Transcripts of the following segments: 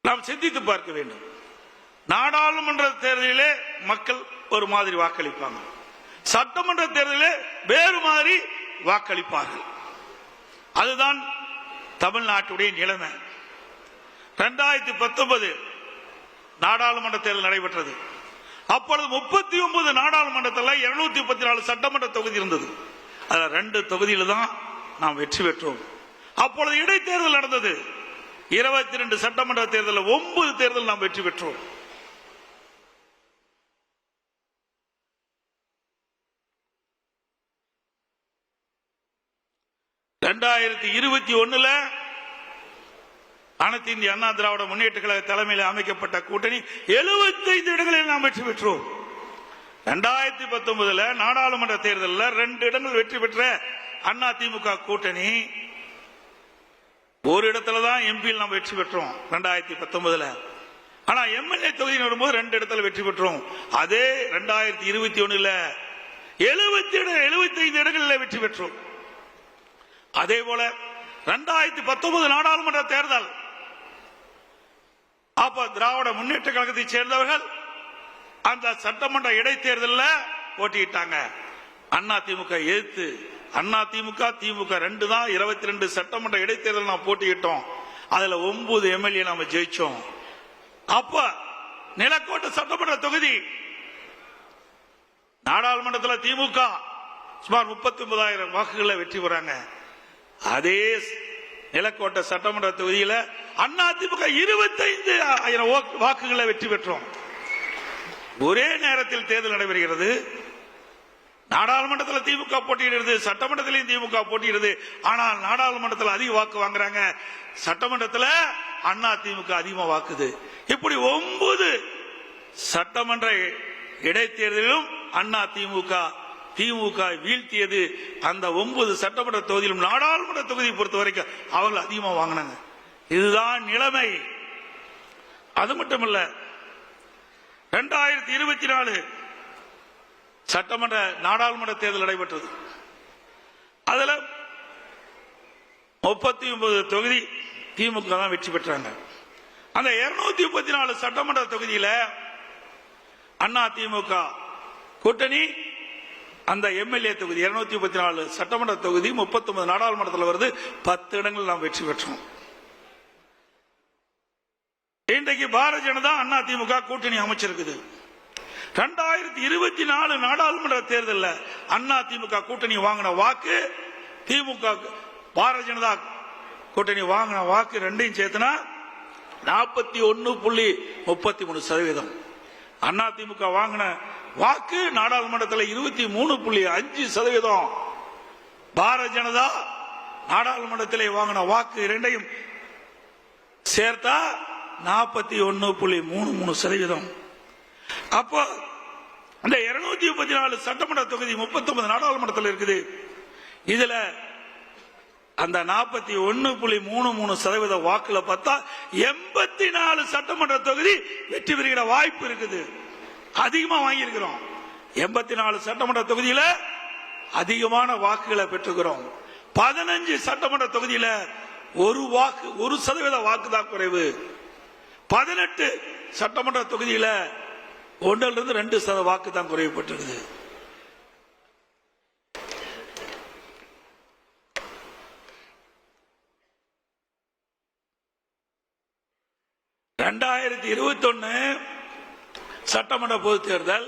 நாம் சிந்தித்து பார்க்க வேண்டும். நாடாளுமன்ற தேர்தலிலே மக்கள் ஒரு மாதிரி வாக்களிப்பாங்க, சட்டமன்ற தேர்தலிலே வேறு மாதிரி வாக்களிப்பார்கள். அதுதான் தமிழ்நாட்டுடைய நிலைமை. 2019 நாடாளுமன்ற தேர்தல் நடைபெற்றது. அப்பொழுது 39 நாடாளுமன்றத்தில் 234 சட்டமன்ற தொகுதி இருந்தது. அதில் 2 தொகுதியில தான் நாம் வெற்றி பெற்றோம். அப்பொழுது இடைத்தேர்தல் நடந்தது. 22 சட்டமன்ற தேர்தலில் 9 தேர்தல் நாம் வெற்றி பெற்றோம். (2021) அனைத்து இந்திய அண்ணா திராவிட முன்னேற்ற கழக தலைமையில் அமைக்கப்பட்ட கூட்டணி 75 இடங்களில் நாம் வெற்றி பெற்றோம். 2019 நாடாளுமன்ற தேர்தலில் 2 இடங்கள் வெற்றி பெற்ற அண்ணா திமுக கூட்டணி ஒரு இடத்துல தான் எம்பியில் நாம் வெற்றி பெற்றோம் 2019. ஆனா எம்எல்ஏ தொகுதி வரும்போது 2 இடத்துல வெற்றி பெற்றோம். அதே 2021 75 இடங்களில் வெற்றி பெற்றோம். அதே போல 2019 நாடாளுமன்ற தேர்தல் அப்ப திராவிட முன்னேற்ற கழகத்தை சேர்ந்தவர்கள் அந்த சட்டமன்ற இடைத்தேர்தலில் போட்டியிட்டாங்க. அண்ணா திமுக எதிர்த்து அண்ணா திமுக திமுக 2 தான் 22 சட்டமன்ற இடைத்தேர்தல் நாம் போட்டியிட்டோம். அதுல 9 எம்எல்ஏ நாம ஜெயிச்சோம். அப்ப நிலக்கோட்டை சட்டமன்ற தொகுதி நாடாளுமன்றத்தில் திமுக சுமார் 39,000 வாக்குகளை வெற்றி பெறாங்க. அதே நிலக்கோட்டை சட்டமன்ற தொகுதியில் அண்ணா திமுக 25,000 வாக்குகளை வெற்றி பெற்றோம். ஒரே நேரத்தில் தேர்தல் நடைபெறுகிறது. நாடாளுமன்றத்தில் திமுக போட்டியிடுறது, சட்டமன்றத்திலையும் திமுக போட்டியிடுது. ஆனால் நாடாளுமன்றத்தில் அதிக வாக்கு வாங்குறாங்க, சட்டமன்றத்தில் அண்ணா திமுக அதிகமா வாக்குது. இப்படி 9 சட்டமன்ற இடைத்தேர்தலிலும் அண்ணா திமுக வீழ்த்தியது. அந்த 9 சட்டமன்ற தொகுதியிலும் நாடாளுமன்ற தொகுதியை பொறுத்த வரைக்கும் அவர்கள் அதிகமாக வாங்கினாங்க. இதுதான் நிலைமை. அது மட்டுமல்ல, 2024 சட்டமன்ற நாடாளுமன்ற தேர்தல் நடைபெற்றது. அதுல 39 தொகுதி திமுக தான் வெற்றி பெற்றாங்க. அந்த 234 சட்டமன்ற தொகுதியில் அண்ணா திமுக கூட்டணி அந்த எம்எல்ஏ தொகுதி 234 சட்டமன்ற தொகுதி 39 நாடாளுமன்றத்தில் வருது. 10 இடங்கள் நாம் வெற்றி பெற்றோம். இன்றைக்கு பாரதிய ஜனதா அண்ணா திமுக கூட்டணி அமைச்சிருக்குது. 2024 நாடாளுமன்ற தேர்தலில் அண்ணா திமுக கூட்டணி வாங்கின வாக்கு திமுக பாரதிய ஜனதா கூட்டணி வாங்கின வாக்கு ரெண்டையும் சேர்த்துனா 41.33%. அண்ணா திமுக வாங்கின வாக்கு நாடாளுமன்றத்தில் 23.5%. பாரதிய ஜனதா நாடாளுமன்றத்தில் வாங்கின வாக்கு இரண்டையும் சேர்த்தா 41.33%. அப்போ அந்த 234 சட்டமன்ற தொகுதி 39 நாடாளுமன்றத்தில் இருக்குது. இதுல அந்த 41.33% வாக்குல பார்த்தா 84 சட்டமன்ற தொகுதி வெற்றி பெறுகிற வாய்ப்பு இருக்குது. அதிகமா வாங்கியிருக்கிறோம். 84 சட்டமன்ற தொகுதியில அதிகமான வாக்குகளை பெற்றுக்கிறோம். 15 சட்டமன்ற தொகுதியில 1% வாக்கு தான் குறைவு. 18 சட்டமன்ற தொகுதியில 1-2% வாக்கு தான் குறைவுபட்டிருக்குது. சட்டமன்ற பொதுத் தேர்தல்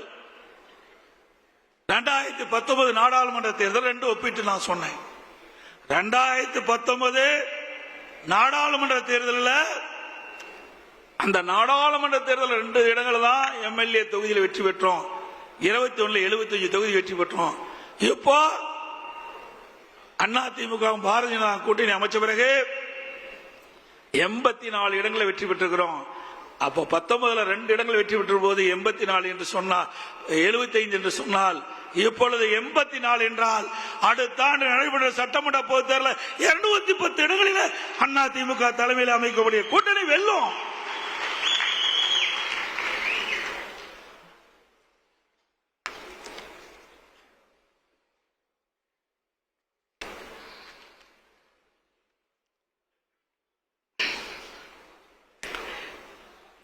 2019 நாடாளுமன்ற தேர்தல் 2 ஒப்பிட்டு நான் சொன்னேன். 2019 நாடாளுமன்ற தேர்தலில் அந்த நாடாளுமன்ற தேர்தல் 2 இடங்கள் தான் எம்எல்ஏ தொகுதியில் வெற்றி பெற்றோம். 21 75 தொகுதி வெற்றி பெற்றோம். இப்போ அண்ணா திமுக பாரதிய ஜனதா கூட்டணி அமைச்ச பிறகு 84 இடங்களை வெற்றி பெற்றிருக்கிறோம். அப்போ 19 2 இடங்கள் வெற்றி பெற்ற போது 84 என்று சொன்னால் 75 என்று சொன்னால் இப்பொழுது 84 என்றால் அடுத்த ஆண்டு நடைபெற்ற சட்டமன்ற பொதுத் தேர்தலில் 210 இடங்களில் அண்ணா திமுக தலைமையில் அமைக்கக்கூடிய கூட்டணி வெல்லும்.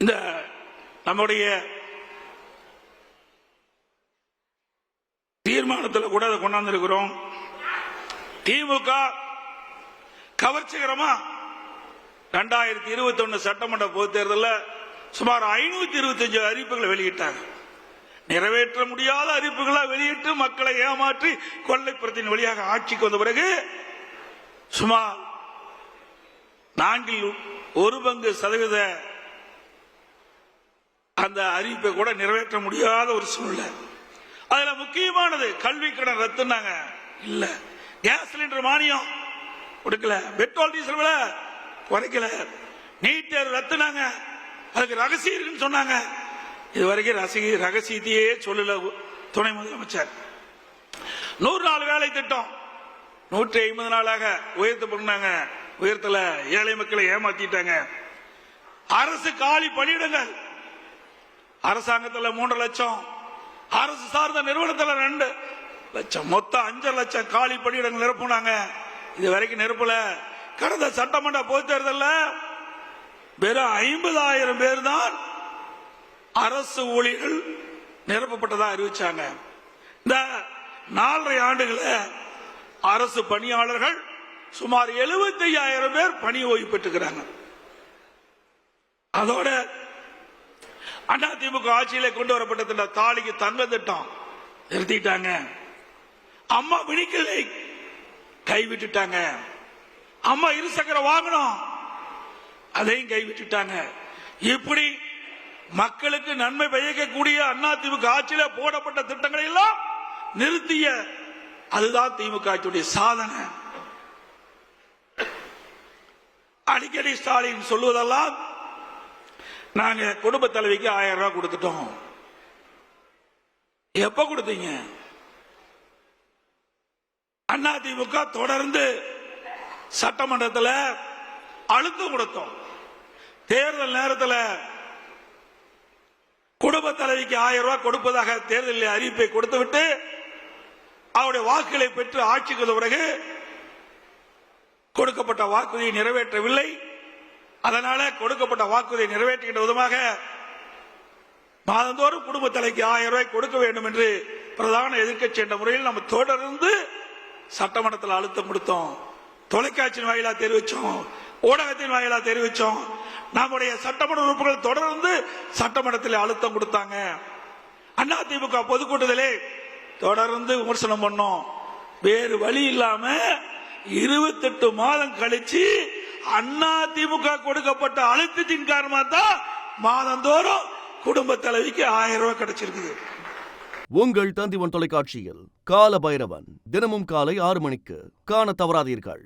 இந்த நம்முடைய தீர்மானத்தில் கூட அதை கொண்டாந்து இருக்கிறோம். திமுக கவர்ச்சிகரமா 2021 சட்டமன்ற பொதுத் தேர்தலில் சுமார் 525 அறிவிப்புகளை வெளியிட்டாங்க. நிறைவேற்ற முடியாத அறிவிப்புகளை வெளியிட்டு மக்களை ஏமாற்றி கொள்ளைப்புறத்தின் வழியாக ஆட்சிக்கு வந்த பிறகு சுமார் 4% அந்த அறிவிப்பை கூட நிறைவேற்ற முடியாத ஒரு சூழ்நிலை. அதுல முக்கியமானது கல்வி கடன் ரத்துனாங்க, இல்ல கேஸ் சிலிண்டர் மானியம் கொடுக்கல, பெட்ரோல் டீசல் விலை குறைக்கல, நீட் தேர்வு ரத்துனாங்க, அதுக்கு ரகசியம் இருக்குன்னு சொன்னாங்க. இதுவரைக்கும் ரகசியத்தையே சொல்லல துணை முதலமைச்சர். 100 நாள் வேலை திட்டம் 150 நாளாக உயர்த்தப்பட்டாங்க, உயர்த்தல, ஏழை மக்களை ஏமாத்திட்டாங்க. அரசு காலி பணியிடங்கள் அரசாங்கத்தில் 3 லட்சம், அரசு சார்ந்த நிறுவனத்தில் 2 லட்சம், மொத்தம் 5 லட்சம் காலி பணியிடங்கள் நிரப்புனாங்க. இது வரைக்கும் நிரப்பல. கடந்த சட்டமன்ற பொதுத் தேர்தலில் வெறும் 50,000 பேர் தான் அரசு ஊழியர்கள் நிரப்பப்பட்டதா அறிவிச்சாங்க. இந்த 4.5 ஆண்டுகள அரசு பணியாளர்கள் சுமார் 75,000 பேர் பணி ஓய்வு பெற்றுக்கிறாங்க. அதோட அதிமுக ஆட்சியில கொண்டு வரப்பட்ட தாலிக்கு தங்க திட்டம் நிறுத்திட்டாங்க. அம்மா மினிக்கலை கைவிட்டுட்டாங்க. அம்மா இருசக்கர வாகனம் அதையும் கைவிட்டுட்டாங்க. இப்படி மக்களுக்கு நன்மை பயக்கக்கூடிய அதிமுக ஆட்சியில போடப்பட்ட திட்டங்களை எல்லாம் நிறுத்திய அதுதான் திமுக ஆட்சியுடைய சாதனை. அடிக்கடி ஸ்டாலின் சொல்லுவதெல்லாம் நாங்க குடும்ப தலைவிக்கு 1000 ரூபாய் கொடுத்துட்டோம். எப்ப கொடுத்தீங்க? அதிமுக தொடர்ந்து சட்டமன்றத்தில் அழுத்தம் கொடுத்தோம். தேர்தல் நேரத்தில் குடும்ப தலைவிக்கு 1000 ரூபாய் கொடுப்பதாக தேர்தலில் அறிவிப்பை கொடுத்துவிட்டு அவருடைய வாக்குகளை பெற்று ஆட்சிக்கு வந்த பிறகு கொடுக்கப்பட்ட வாக்குறுதியை நிறைவேற்றவில்லை. அதனால கொடுக்கப்பட்ட வாக்குறுதியை நிறைவேற்றுகின்ற விதமாக மாதந்தோறும் குடும்ப தலைக்கு 1000 ரூபாய் கொடுக்க வேண்டும் என்று பிரதான எதிர்க்கட்சி என்ற முறையில் நம்ம தொடர்ந்து சட்டமன்றத்தில் அழுத்தம் கொடுத்தோம். தொலைக்காட்சியின் வாயிலா தெரிவிச்சோம், ஊடகத்தின் வாயிலா தெரிவிச்சோம். நம்முடைய சட்டமன்ற உறுப்பினர்கள் தொடர்ந்து சட்டமன்றத்தில் அழுத்தம் கொடுத்தாங்க. அதிமுக பொதுக்கூட்டத்திலே தொடர்ந்து விமர்சனம் பண்ணோம். வேறு வழி இல்லாம 28 மாதம் கழிச்சு அதிமுக கொடுக்கப்பட்ட அழுத்தத்தின் காரணமாக தான் மாதந்தோறும் குடும்ப தலைவிக்கு 1000 ரூபாய் கிடைச்சிருக்கு. உங்கள் தந்திவன் தொலைக்காட்சியில் கால பைரவன் தினமும் காலை 6 மணிக்கு காண தவறாதீர்கள்.